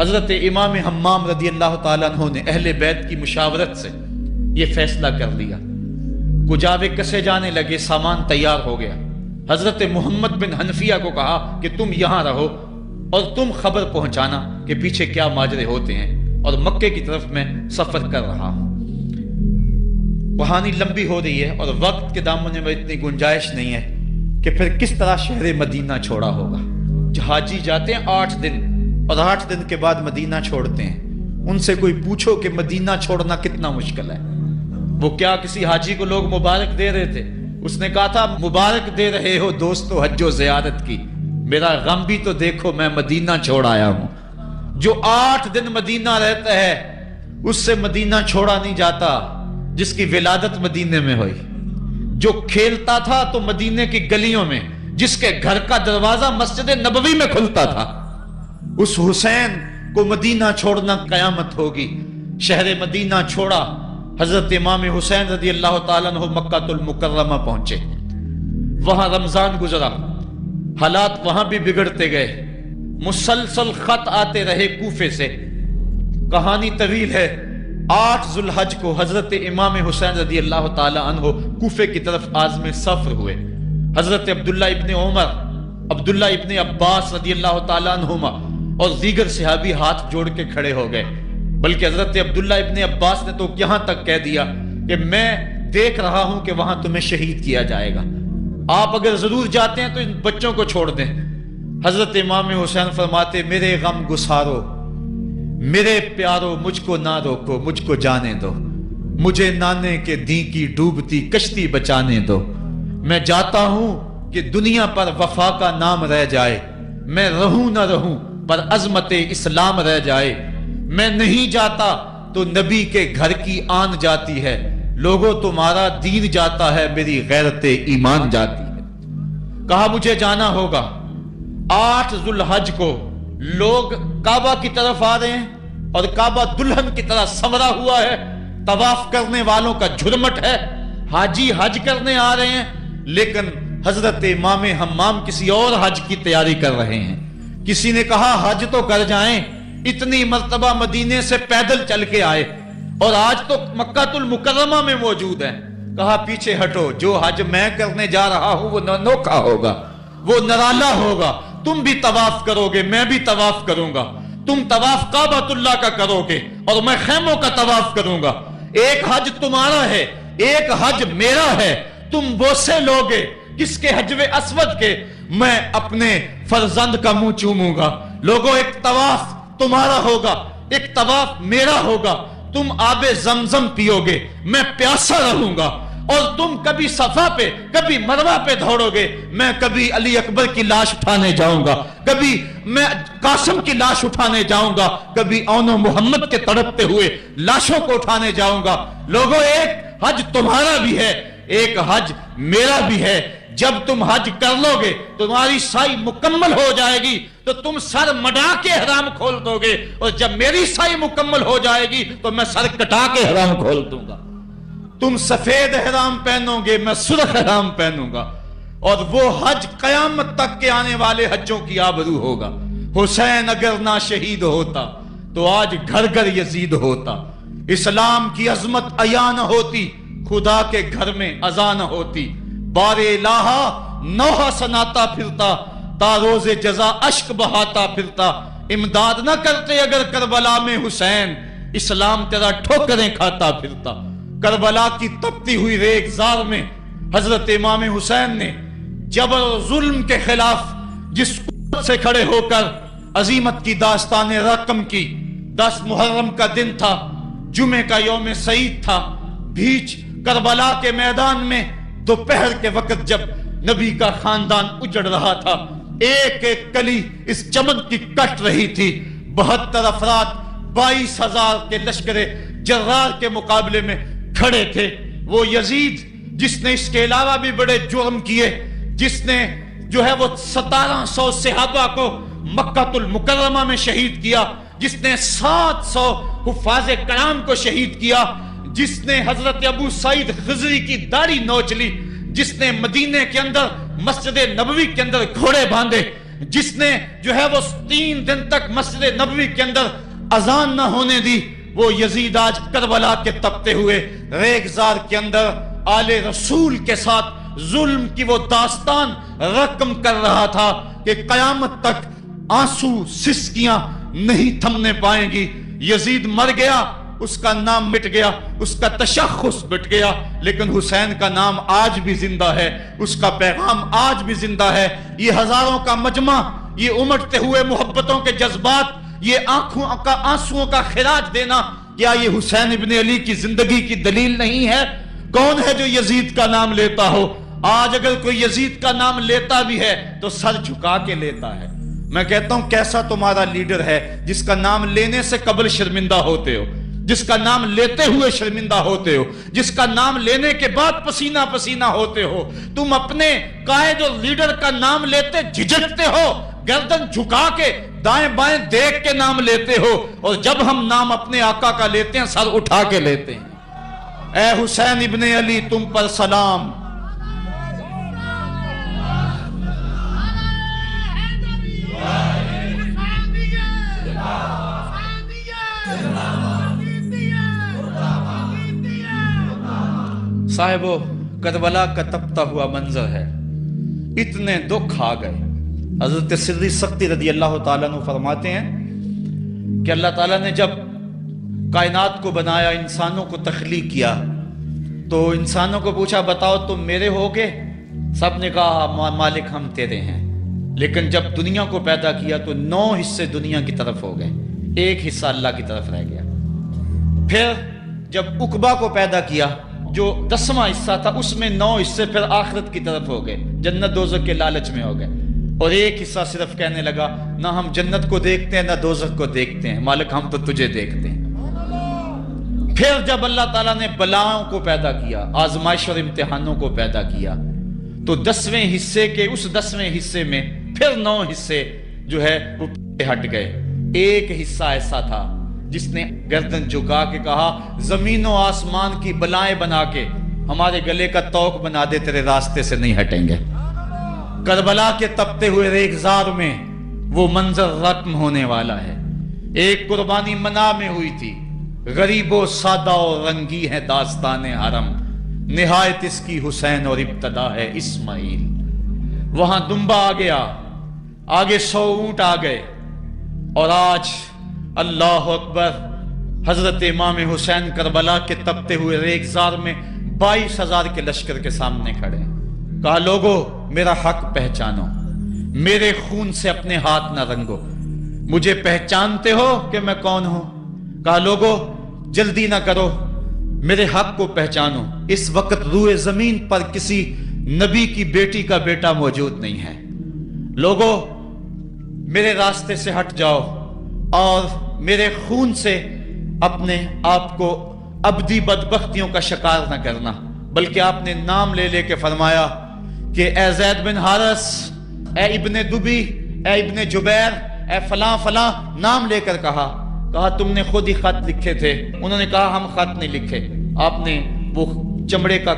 Speaker 1: حضرت امام حمام رضی اللہ تعالیٰ عنہ نے اہل بیت کی مشاورت سے یہ فیصلہ کر لیا۔ کجاوے کسے جانے لگے، سامان تیار ہو گیا۔ حضرت محمد بن حنفیہ کو کہا کہ تم یہاں رہو اور تم خبر پہنچانا کہ پیچھے کیا ماجرے ہوتے ہیں، اور مکے کی طرف میں سفر کر رہا ہوں۔ کہانی لمبی ہو رہی ہے اور وقت کے دامن میں اتنی گنجائش نہیں ہے کہ پھر کس طرح شہر مدینہ چھوڑا ہوگا. حاجی جاتے ہیں 8 دن اور 8 دن کے بعد مدینہ چھوڑتے ہیں. ان سے کوئی پوچھو کہ مدینہ چھوڑنا کتنا مشکل ہے. وہ کیا کسی حاجی کو لوگ مبارک دے رہے تھے؟ اس نے کہا تھا مبارک دے رہے ہو دوستو حج و زیارت کی، میرا غم بھی تو دیکھو، میں مدینہ چھوڑ آیا ہوں. جو 8 دن مدینہ رہتا ہے اس سے مدینہ چھوڑا نہیں جاتا جس کی ولادت مدینے میں ہوئی. جو کھیلتا تھا تو مدینے کی گلیوں میں، جس کے گھر کا دروازہ مسجد نبوی میں کھلتا تھا، اس حسین کو مدینہ چھوڑنا قیامت ہوگی. شہر مدینہ چھوڑا، حضرت امام حسین رضی اللہ تعالیٰ عنہ مکہ المکرمہ پہنچے. وہاں رمضان گزرا، حالات وہاں بھی بگڑتے گئے. مسلسل خط آتے رہے کوفے سے. کہانی طویل ہے. 8 ذو الحج کو حضرت امام حسین رضی اللہ تعالیٰ عنہ کوفے کی طرف عازم سفر ہوئے. حضرت عبداللہ ابن عمر، عبداللہ ابن عباس رضی اللہ تعالیٰ عنہما اور دیگر صحابی ہاتھ جوڑ کے کھڑے ہو گئے. بلکہ حضرت عبداللہ ابن عباس نے تو یہاں تک کہہ دیا کہ میں دیکھ رہا ہوں کہ وہاں تمہیں شہید کیا جائے گا، آپ اگر ضرور جاتے ہیں تو ان بچوں کو چھوڑ دیں. حضرت امام حسین فرماتے میرے غم گسارو، میرے پیارو مجھ کو نہ روکو، مجھ کو جانے دو، مجھے نانے کے دی کی ڈوبتی کشتی بچانے دو. میں جاتا ہوں کہ دنیا پر وفا کا نام رہ جائے، میں رہوں نہ رہوں پر عظمت اسلام رہ جائے. میں نہیں جاتا تو نبی کے گھر کی آن جاتی ہے، لوگوں تمہارا دین جاتا ہے، میری غیرت ایمان جاتی ہے. کہا مجھے جانا ہوگا. 8 ذو الحج کو لوگ کعبہ کی طرف آ رہے ہیں اور کعبہ دلہن کی طرح سنورا ہوا ہے. طواف کرنے والوں کا جھرمٹ ہے. حاجی حج کرنے آ رہے ہیں لیکن حضرت امام حمام کسی اور حج کی تیاری کر رہے ہیں. کسی نے کہا حج تو کر جائیں، اتنی مرتبہ مدینے سے پیدل چل کے آئے اور آج تو مکہ المکرمہ میں موجود ہیں. کہا پیچھے ہٹو، جو حج میں کرنے جا رہا ہوں وہ نوکھا ہوگا، وہ نرالا ہوگا. تم بھی طواف کرو گے، میں بھی طواف کروں گا. تم طواف کعبۃ اللہ کا کرو گے اور میں خیموں کا طواف کروں گا. ایک حج تمہارا ہے، ایک حج میرا ہے. تم بوسے لوگے کس کے؟ حجر اسود کے. میں اپنے فرزند کا منہ چوموں گا. لوگوں ایک طواف تمہارا ہوگا، ایک طواف میرا ہوگا. تم آب زمزم پیو گے، میں پیاسا رہوں گا. اور تم کبھی صفا پہ کبھی مروہ پہ دوڑو گے، میں کبھی علی اکبر کی لاش اٹھانے جاؤں گا، کبھی میں قاسم کی لاش اٹھانے جاؤں گا، کبھی اون و محمد کے تڑپتے ہوئے لاشوں کو اٹھانے جاؤں گا. لوگوں ایک حج تمہارا بھی ہے، ایک حج میرا بھی ہے. جب تم حج کر لو گے تمہاری سائی مکمل ہو جائے گی تو تم سر مڈا کے احرام کھول دو گے، اور جب میری سائی مکمل ہو جائے گی تو میں سر کٹا کے احرام کھول دوں گا. تم سفید احرام پہنو گے، میں سرخ احرام پہنوں گا. اور وہ حج قیامت تک کے آنے والے حجوں کی آبرو ہوگا. حسین اگر نہ شہید ہوتا تو آج گھر گھر یزید ہوتا. اسلام کی عظمت عیاں نہ ہوتی، خدا کے گھر میں اذان نہ ہوتی. بار الہا نوحہ سناتا پھرتا، تا روز جزا اشک بہاتا پھرتا. امداد نہ کرتے اگر کربلا میں حسین، اسلام تیرا ٹھوکریں کھاتا پھرتا. کربلا کی تپتی ہوئی ریگزار میں حضرت امام حسین نے جبر و ظلم کے خلاف جس قوت سے کھڑے ہو کر عزیمت کی داستان رقم کی. 10 محرم کا دن تھا، جمعے کا یوم سعید تھا. بھیچ کربلا کے میدان میں دوپہر کے وقت جب نبی کا خاندان اجڑ رہا تھا، ایک ایک کلی اس چمن کی کٹ رہی تھی. 72 افراد 22,000 کے لشکر جرار کے مقابلے میں کھڑے تھے. وہ یزید جس نے اس کے علاوہ بھی بڑے جرم کیے، جس نے جو ہے وہ 1700 صحابہ کو مکہ المکرمہ میں شہید کیا، جس نے 700 حفاظ کرام کو شہید کیا، جس نے حضرت ابو سعید خضری کی داڑھی نوچ لی، جس نے مدینے کے اندر مسجد نبوی کے اندر گھوڑے باندھے، جس نے جو ہے وہ 3 دن تک مسجد نبوی کے اندر اذان نہ ہونے دی، وہ یزید آج کربلا کے تپتے ہوئے ریگزار کے اندر آل رسول کے ساتھ ظلم کی وہ داستان رقم کر رہا تھا کہ قیامت تک آنسو سسکیاں نہیں تھمنے پائیں گی. یزید مر گیا، اس کا نام مٹ گیا، اس کا تشخص مٹ گیا، لیکن حسین کا نام آج بھی زندہ ہے، اس کا پیغام آج بھی زندہ ہے۔ یہ ہزاروں کا مجمع، یہ امٹتے ہوئے محبتوں کے جذبات، یہ آنکھوں کا آنسوؤں کا خراج دینا، کیا یہ حسین ابن علی کی زندگی کی دلیل نہیں ہے؟ کون ہے جو یزید کا نام لیتا ہو؟ آج اگر کوئی یزید کا نام لیتا بھی ہے تو سر جھکا کے لیتا ہے۔ میں کہتا ہوں کیسا تمہارا لیڈر ہے جس کا نام لینے سے قبل شرمندہ ہوتے ہو، جس کا نام لیتے ہوئے شرمندہ ہوتے ہو، جس کا نام لینے کے بعد پسینہ پسینہ ہوتے ہو۔ تم اپنے قائد اور لیڈر کا نام لیتے جھجکتے ہو، گردن جھکا کے دائیں بائیں دیکھ کے نام لیتے ہو، اور جب ہم نام اپنے آقا کا لیتے ہیں سر اٹھا کے لیتے ہیں۔ اے حسین ابن علی تم پر سلام۔ صاحبو، کربلا کا تپتا ہوا منظر ہے، اتنے دکھ آ گئے۔ حضرت سری سختی رضی اللہ تعالیٰ عنہ فرماتے ہیں کہ اللہ تعالیٰ نے جب کائنات کو بنایا، انسانوں کو تخلیق کیا، تو انسانوں کو پوچھا بتاؤ تم میرے ہوگے؟ سب نے کہا مالک ہم تیرے ہیں۔ لیکن جب دنیا کو پیدا کیا تو 9 حصے دنیا کی طرف ہو گئے، 1 حصہ اللہ کی طرف رہ گیا۔ پھر جب عقبہ کو پیدا کیا جو 10واں حصہ تھا، اس میں 9 حصے پھر آخرت کی طرف ہو گئے، جنت دوزخ کے لالچ میں ہو گئے، اور 1 حصہ صرف کہنے لگا نہ ہم جنت کو دیکھتے ہیں نہ دوزخ کو دیکھتے ہیں، مالک ہم تو تجھے دیکھتے ہیں۔ پھر جب اللہ تعالیٰ نے بلاؤں کو پیدا کیا، آزمائش اور امتحانوں کو پیدا کیا، تو 10ویں حصے کے اس 10ویں حصے میں پھر 9 حصے جو ہے وہ ہٹ گئے۔ 1 حصہ ایسا تھا جس نے گردن جھکا کے کہا زمین و آسمان کی بلائیں بنا کے ہمارے گلے کا توق بنا دے، تیرے راستے سے نہیں ہٹیں گے۔ کربلا کے تپتے ہوئے ریگزار میں وہ منظر رقم ہونے والا ہے۔ ایک قربانی منا میں ہوئی تھی، غریب و سادہ و رنگی ہے داستان حرم، نہایت اس کی حسین اور ابتدا ہے اسماعیل۔ وہاں دمبا آ گیا، آگے 100 اونٹ آ گئے، اور آج اللہ اکبر، حضرت امام حسین کربلا کے تپتے ہوئے ریگزار میں 22,000 کے لشکر کے سامنے کھڑے ہیں۔ کہا لوگو میرا حق پہچانو، میرے خون سے اپنے ہاتھ نہ رنگو، مجھے پہچانتے ہو کہ میں کون ہوں؟ کہا لوگو جلدی نہ کرو، میرے حق کو پہچانو۔ اس وقت روئے زمین پر کسی نبی کی بیٹی کا بیٹا موجود نہیں ہے، لوگو میرے راستے سے ہٹ جاؤ اور میرے خون سے اپنے آپ کو ابدی بدبختیوں کا شکار نہ کرنا۔ بلکہ آپ نے نام لے لے کے فرمایا کہ اے زید بن حارث، اے ابن دبی، اے ابن جبیر، اے فلاں فلاں، نام لے کر کہا تم نے خود ہی خط لکھے تھے۔ انہوں نے کہا ہم خط نہیں لکھے۔ آپ نے وہ چمڑے کا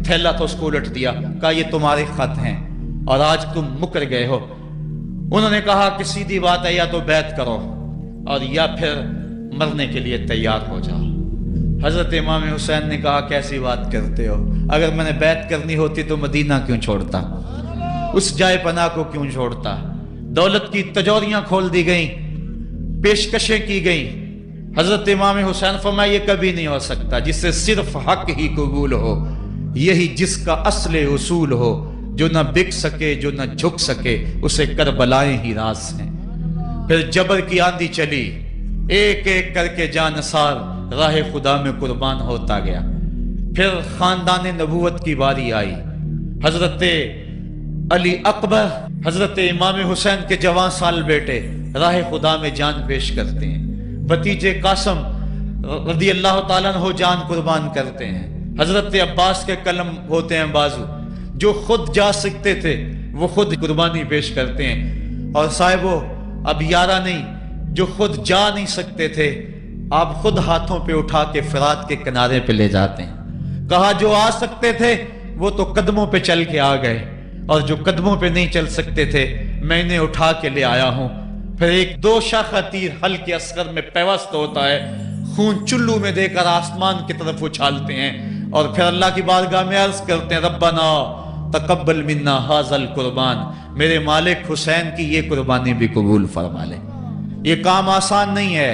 Speaker 1: تھیلا تھا اس کو الٹ دیا، کہا یہ تمہارے خط ہیں اور آج تم مکر گئے ہو۔ انہوں نے کہا کہ سیدھی بات ہے، یا تو بیعت کرو اور یا پھر مرنے کے لیے تیار ہو جاؤ۔ حضرت امام حسین نے کہا کیسی بات کرتے ہو، اگر میں نے بیعت کرنی ہوتی تو مدینہ کیوں چھوڑتا، اس جائے پناہ کو کیوں چھوڑتا۔ دولت کی تجوریاں کھول دی گئیں، پیشکشیں کی گئیں۔ حضرت امام حسین فرمایا یہ کبھی نہیں ہو سکتا، جس سے صرف حق ہی قبول ہو، یہی جس کا اصل اصول ہو، جو نہ بک سکے جو نہ جھک سکے، اسے کربلائیں ہی راز ہیں۔ پھر جبر کی آندھی چلی، ایک ایک کر کے جانثار راہ خدا میں قربان ہوتا گیا۔ پھر خاندان نبوت کی باری آئی، حضرت علی اکبر، حضرت امام حسین کے جوان سال بیٹے راہ خدا میں جان پیش کرتے ہیں، بھتیجے قاسم رضی اللہ تعالیٰ عنہ جان قربان کرتے ہیں، حضرت عباس کے قلم ہوتے ہیں بازو، جو خود جا سکتے تھے وہ خود قربانی پیش کرتے ہیں۔ اور صاحبو اب یارہ نہیں، جو خود جا نہیں سکتے تھے آپ خود ہاتھوں پہ اٹھا کے فرات کے کنارے پہ لے جاتے ہیں۔ کہا جو آ سکتے تھے وہ تو قدموں پہ چل کے آ گئے، اور جو قدموں پہ نہیں چل سکتے تھے میں انہیں اٹھا کے لے آیا ہوں۔ پھر ایک 2 شاخہ تیر ہلکے اصغر میں پیوست ہوتا ہے، خون چلو میں دے کر آسمان کی طرف اچھالتے ہیں، اور پھر اللہ کی بارگاہ میں عرض کرتے ہیں ربنا تقبل منا ھذا القربان، میرے مالک حسین کی یہ قربانی بھی قبول فرما لے۔ یہ کام آسان نہیں ہے،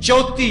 Speaker 1: 34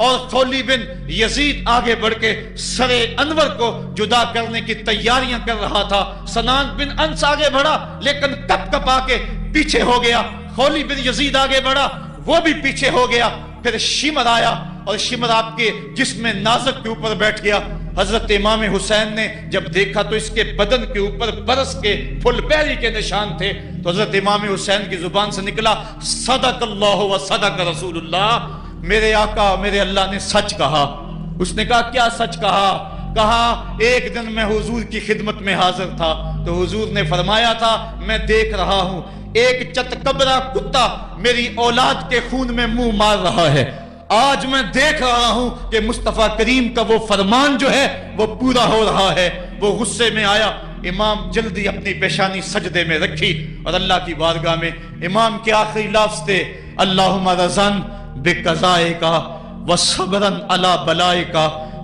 Speaker 1: اور خولی بن یزید آگے بڑھ کے سر انور کو جدا کرنے کی تیاریاں کر رہا تھا. سنان بن انس آگے بڑھا لیکن کپ کپا کے پیچھے ہو گیا. خولی بن یزید آگے بڑھا, وہ بھی پیچھے ہو گیا. پھر شمر آیا اور شمر آپ کے جسم نازک کے اوپر بیٹھ گیا. حضرت امام حسین نے جب دیکھا تو اس کے بدن کے اوپر برس کے پھل پیری کے نشان تھے. تو حضرت امام حسین کی زبان سے نکلا, صدق اللہ و صدق رسول اللہ, میرے آقا میرے اللہ نے سچ کہا. اس نے کہا کیا سچ کہا؟ کہا ایک دن میں حضور کی خدمت میں حاضر تھا تو حضور نے فرمایا تھا میں دیکھ رہا ہوں ایک چتکبرا کتا میری اولاد کے خون میں منہ مار رہا ہے. آج میں دیکھ رہا ہوں کہ مصطفیٰ کریم کا وہ فرمان جو ہے وہ پورا ہو رہا ہے. وہ غصے میں آیا. امام جلدی اپنی پیشانی سجدے میں رکھی اور اللہ کی بارگاہ میں امام کے آخری لفظ تھے, اللہم رضن بقضائک وصبرن علی بلائک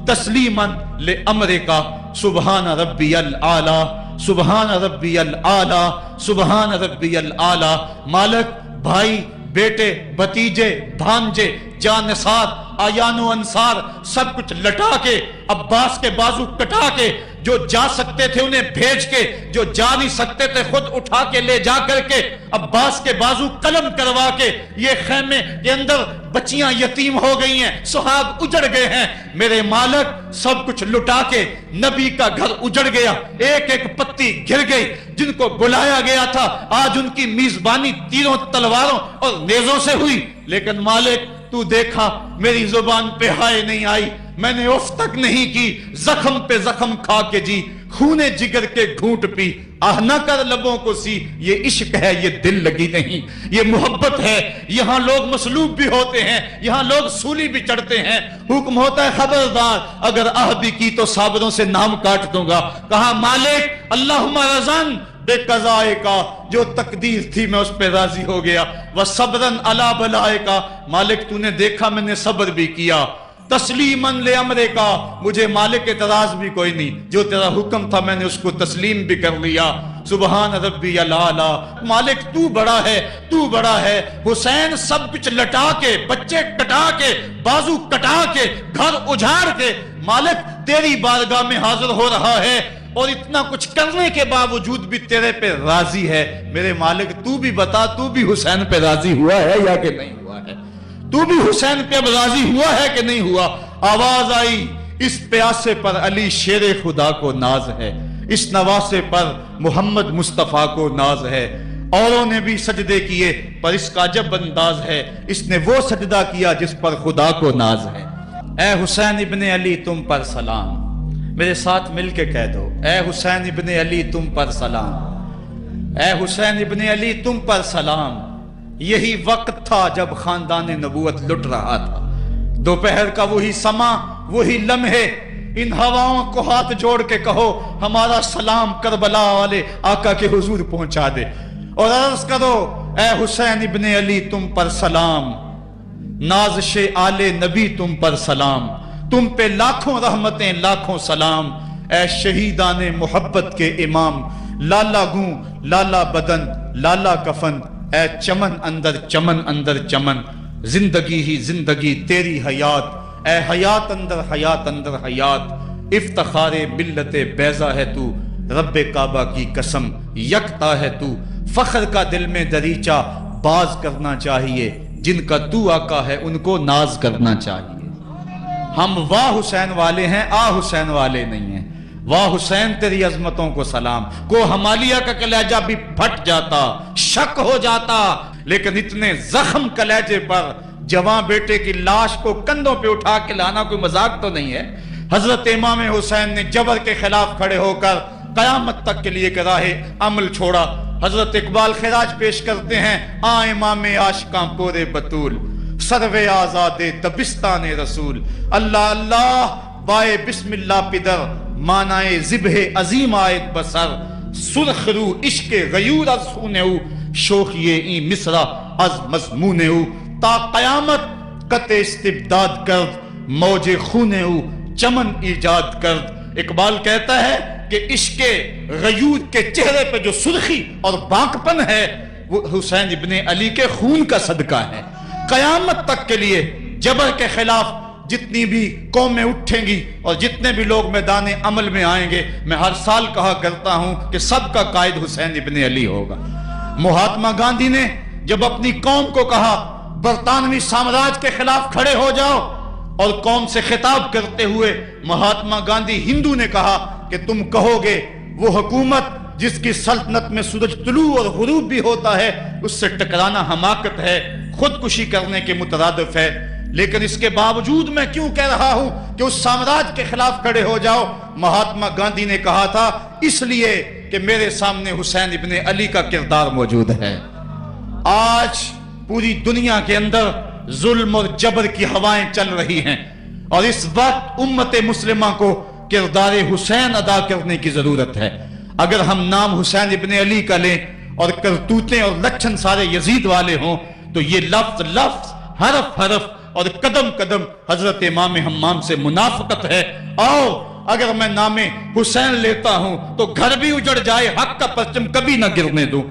Speaker 1: تسلیما لامرک سبحان ربی الاعلی سبحان ربی الاعلی سبحان ربی الاعلی. مالک بھائی بیٹے بھتیجے بھانجے جانثار آیان و انصار سب کچھ لٹا کے, عباس کے بازو کٹا کے, جو جا سکتے تھے انہیں بھیج کے, جو جا نہیں سکتے تھے خود اٹھا کے لے جا کر کے, عباس کے بازو قلم کروا کے, یہ خیمے کے اندر بچیاں یتیم ہو گئی ہیں, سہاگ اجڑ گئے ہیں. میرے مالک سب کچھ لٹا کے نبی کا گھر اجڑ گیا, ایک ایک پتی گر گئی. جن کو بلایا گیا تھا آج ان کی میزبانی تیروں تلواروں اور نیزوں سے ہوئی. لیکن مالک تو دیکھا میری زبان پہ ہائے نہیں آئی, میں نے اف تک نہیں کی, زخم پہ زخم کھا کے جی, خونے جگر کے گھونٹ پی, آہ نہ کر لبوں کو سی. یہ عشق ہے, یہ دل لگی نہیں, یہ محبت ہے. یہاں لوگ مصلوب بھی ہوتے ہیں, یہاں لوگ سولی بھی چڑھتے ہیں. حکم ہوتا ہے خبردار اگر آہ بھی کی تو صابروں سے نام کاٹ دوں گا. کہا مالک اللہم رضن بے قضائے کا, جو تقدیر تھی میں اس پہ راضی ہو گیا. وصبرن علی بلائے کا, مالک تو نے دیکھا میں نے صبر بھی کیا. تسلیماً لامرے کا, مجھے مالک اعتراض بھی کوئی نہیں, جو تیرا حکم تھا میں نے اس کو تسلیم بھی کر لیا. سبحان ربی الاعلی, مالک تو بڑا ہے, تو بڑا ہے. حسین سب کچھ لٹا کے, بچے کٹا کے, بازو کٹا کے, گھر اجاڑ کے مالک تیری بارگاہ میں حاضر ہو رہا ہے, اور اتنا کچھ کرنے کے باوجود بھی تیرے پہ راضی ہے. میرے مالک تو بھی بتا, تو بھی حسین پہ راضی ہوا ہے یا کہ نہیں ہوا ہے؟ تو بھی حسین پہ اب راضی ہوا ہے کہ نہیں ہوا؟ آواز آئی, اس پیاسے پر علی شیر خدا کو ناز ہے, اس نواسے پر محمد مصطفیٰ کو ناز ہے. اوروں نے بھی سجدے کیے پر اس کا عجب انداز ہے, اس نے وہ سجدہ کیا جس پر خدا کو ناز ہے. اے حسین ابن علی تم پر سلام, میرے ساتھ مل کے کہہ دو, اے حسین ابن علی تم پر سلام, اے حسین ابن علی تم پر سلام. یہی وقت تھا جب خاندان نبوت لٹ رہا تھا, دوپہر کا وہی سما, وہی لمحے. ان ہواؤں کو ہاتھ جوڑ کے کہو ہمارا سلام کربلا والے آقا کے حضور پہنچا دے, اور عرض کرو اے حسین ابن علی تم پر سلام, نازش آل نبی تم پر سلام, تم پہ لاکھوں رحمتیں لاکھوں سلام. اے شہیدان محبت کے امام, لالا گوں لالا بدن لالا کفن, اے چمن اندر چمن, زندگی ہی زندگی تیری حیات, اے حیات اندر حیات. افتخار ملت بیضا ہے تو, رب کعبہ کی قسم یکتا ہے تو. فخر کا دل میں دریچہ باز کرنا چاہیے, جن کا تو آقا ہے ان کو ناز کرنا چاہیے. ہم واہ حسین والے ہیں, آ حسین والے نہیں ہیں. واہ حسین تیری عظمتوں کو سلام. کو ہمالیہ کا کلیجہ بھی پھٹ جاتا, شک ہو جاتا, لیکن اتنے زخم کلیجے پر جوان بیٹے کی لاش کو کندھوں پہ اٹھا کے لانا کوئی مذاق تو نہیں ہے. حضرت امام حسین نے جبر کے خلاف کھڑے ہو کر قیامت تک کے لیے راہ عمل چھوڑا. حضرت اقبال خراج پیش کرتے ہیں, آ امام عاشقاں پورے بطول, سروے آزاد تبستان رسول. اللہ اللہ بائے بسم اللہ پدر, مانائے ذبح عظیم آیت بسر. سرخ رو عشق غیور از خونہو, شوخی این مصرع از مضمونہو. تا قیامت قطع استبداد کرد, موج خونہو چمن ایجاد کرد. اقبال کہتا ہے کہ عشق غیور کے چہرے پہ جو سرخی اور بانکپن ہے وہ حسین ابن علی کے خون کا صدقہ ہے. قیامت تک کے لیے جبر کے خلاف
Speaker 2: جتنی بھی قومیں اٹھیں گی اور جتنے بھی لوگ میدان عمل میں آئیں گے، میں ہر سال کہا کرتا ہوں کہ سب کا قائد حسین ابن علی ہوگا۔ مہاتما گاندھی نے جب اپنی قوم کو کہا برطانوی سامراج کے خلاف کھڑے ہو جاؤ، اور قوم سے خطاب کرتے ہوئے مہاتما گاندھی ہندو نے کہا کہ تم کہو گے وہ حکومت جس کی سلطنت میں سورج طلوع اور غروب بھی ہوتا ہے، اس سے ٹکرانا حماقت ہے، خودکشی کرنے کے مترادف ہے۔ لیکن اس کے باوجود میں کیوں کہہ رہا ہوں کہ اس سامراج کے خلاف کھڑے ہو جاؤ؟ مہاتما گاندھی نے کہا تھا اس لیے کہ میرے سامنے حسین ابن علی کا کردار موجود ہے۔ آج پوری دنیا کے اندر ظلم اور جبر کی ہوائیں چل رہی ہیں، اور اس وقت امت مسلمہ کو کردار حسین ادا کرنے کی ضرورت ہے۔ اگر ہم نام حسین ابن علی کا لیں اور کرتوتیں اور لچھن سارے یزید والے ہوں، تو یہ لفظ لفظ، حرف حرف اور قدم قدم حضرت امام حمام سے منافقت ہے۔ اور اگر میں نام حسین لیتا ہوں تو گھر بھی اجڑ جائے، حق کا پرچم کبھی نہ گرنے دوں۔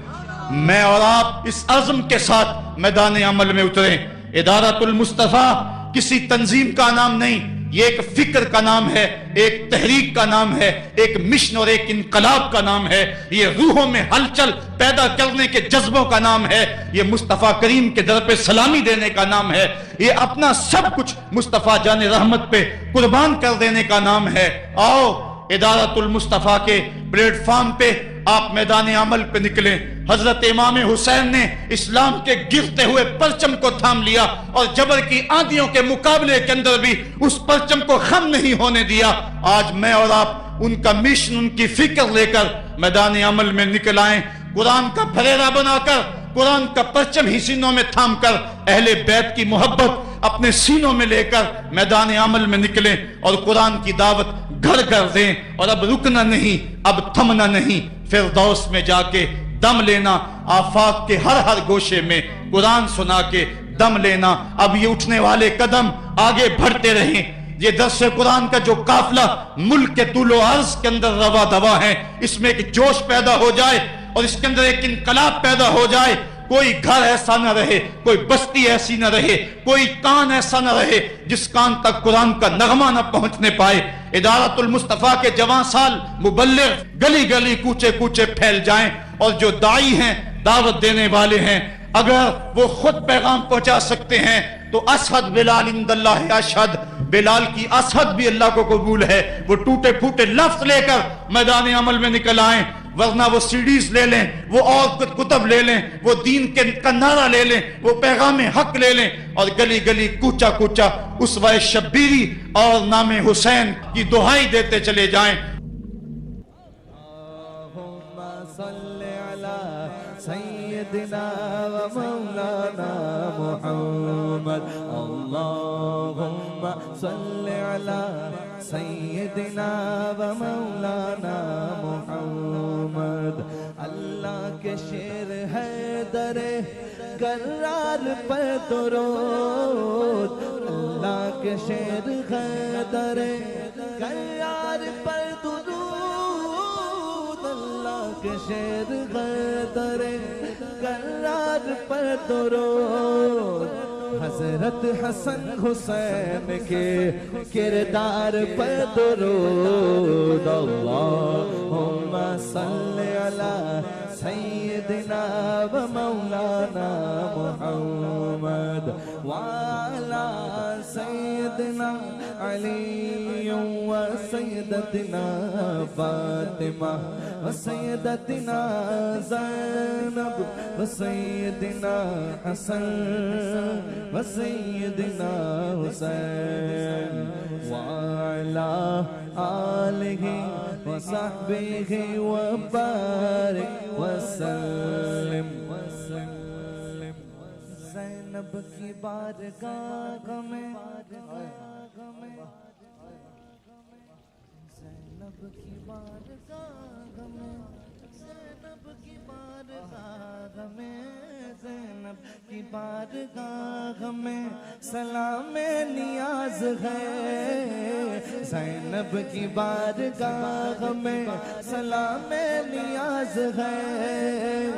Speaker 2: میں اور آپ اس عزم کے ساتھ میدان عمل میں اتریں۔ ادارۃ المصطفیٰ کسی تنظیم کا نام نہیں، یہ ایک فکر کا نام ہے، ایک تحریک کا نام ہے، ایک مشن اور ایک انقلاب کا نام ہے۔ یہ روحوں میں ہلچل پیدا کرنے کے جذبوں کا نام ہے۔ یہ مصطفیٰ کریم کے در پہ سلامی دینے کا نام ہے۔ یہ اپنا سب کچھ مصطفیٰ جان رحمت پہ قربان کر دینے کا نام ہے۔ آؤ ادارۃ المصطفیٰ کے پلیٹ فارم پہ آپ میدان عمل پہ نکلیں۔ حضرت امام حسین نے اسلام کے گرتے ہوئے پرچم کو تھام لیا، اور جبر کی آندھیوں کے مقابلے کے اندر بھی اس پرچم کو خم نہیں ہونے دیا۔ آج میں اور آپ ان کا مشن، ان کی فکر لے کر میدان عمل میں نکل آئیں، قرآن کا پھریرا بنا کر، قرآن کا پرچم ہی سینوں میں تھام کر، اہل بیت کی محبت اپنے سینوں میں لے کر میدان عمل میں نکلیں اور قرآن کی دعوت گھر گھر دیں۔ اور اب رکنا نہیں، اب تھمنا نہیں، فردوس میں جا کے دم لینا، آفاق کے ہر ہر گوشے میں قرآن سنا کے دم لینا۔ اب یہ اٹھنے والے قدم آگے بڑھتے رہیں۔ یہ درس قرآن کا جو قافلہ ملک کے طول و عرض کے اندر روا دوا ہے، اس میں ایک جوش پیدا ہو جائے اور اس کے اندر ایک انقلاب پیدا ہو جائے۔ کوئی گھر ایسا نہ رہے، کوئی بستی ایسی نہ رہے، کوئی کان ایسا نہ رہے جس کان تک قرآن کا نغمہ نہ پہنچنے پائے۔ ادارۃ المصطفیٰ کے جوان سال مبلغ گلی گلی کوچے کوچے پھیل جائیں، اور جو داعی ہیں، دعوت دینے والے ہیں، اگر وہ خود پیغام پہنچا سکتے ہیں تو اسحد بلال عند اللہ اشہد، بلال کی اسحد بھی اللہ کو قبول ہے۔ وہ ٹوٹے پھوٹے لفظ لے کر میدان عمل میں نکل آئیں، ورنہ وہ سیڈیز لے لیں، وہ اور کتب لے لیں، وہ دین کا نعرہ لے لیں، وہ پیغام حق لے لیں، اور گلی گلی کوچا کوچا اسوہ شبیری اور نام حسین کی دہائی دیتے چلے جائیں۔
Speaker 3: سيدنا ومولانا محمد اللهم صل على سيدنا ومولانا محمد اللہ کے شیر ہے در کرار پر درود اللہ کے شیر ہے در کرار پر درود اللہ کے شیر ہے در کرار پر درود حضرت حسن حسین کے کردار پر درود اللہم صل علی سیدنا و مولانا محمد وعلی سیدنا علی و سیدتنا فاطمہ و سیدتنا زینب و سیدنا حسن و سیدنا حسین وعلی آلہ و صحبہ و بارک وسلم زینب کی بارگاہ میں زینب کی بارگاہ میں زینب کی بارگاہ میں زینب کی بارگاہ گاہ میں سلام نیاز ہے، زینب کی بارگاہ میں سلام نیاز ہے،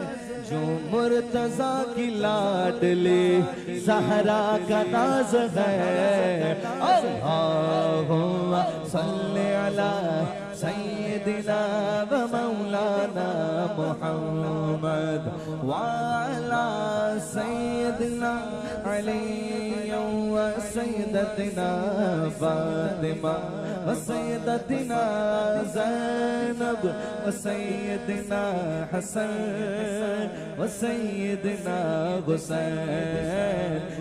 Speaker 3: جو مرتضیٰ کی لاڈلی زہرا کا ناز ہے۔ اللہم صلی علی سیدنا و مولانا محمد وعلی سیدنا علی و سیدتنا فاطمہ و سیدتنا زینب و سیدنا حسن و سیدنا حسین۔